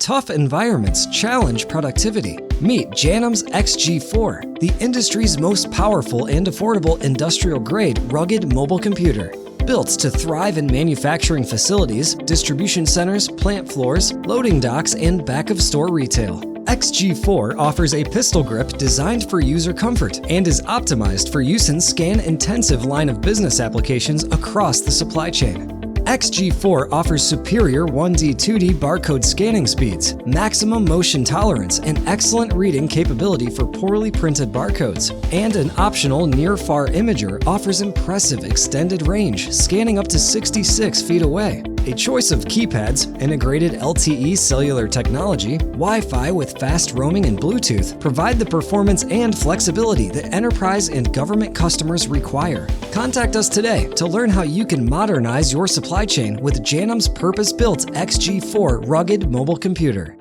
Tough environments challenge productivity. Meet Janam's XG4, the industry's most powerful and affordable industrial-grade rugged mobile computer. Built to thrive in manufacturing facilities, distribution centers, plant floors, loading docks, and back-of-store retail. XG4 offers a pistol grip designed for user comfort and is optimized for use in scan-intensive line of business applications across the supply chain. XG4 offers superior 1D, 2D barcode scanning speeds, maximum motion tolerance, and excellent reading capability for poorly printed barcodes. And an optional near-far imager offers impressive extended range, scanning up to 66 feet away. A choice of keypads, integrated LTE cellular technology, Wi-Fi with fast roaming and Bluetooth provide the performance and flexibility that enterprise and government customers require. Contact us today to learn how you can modernize your supply chain with Janam's purpose-built XG4 rugged mobile computer.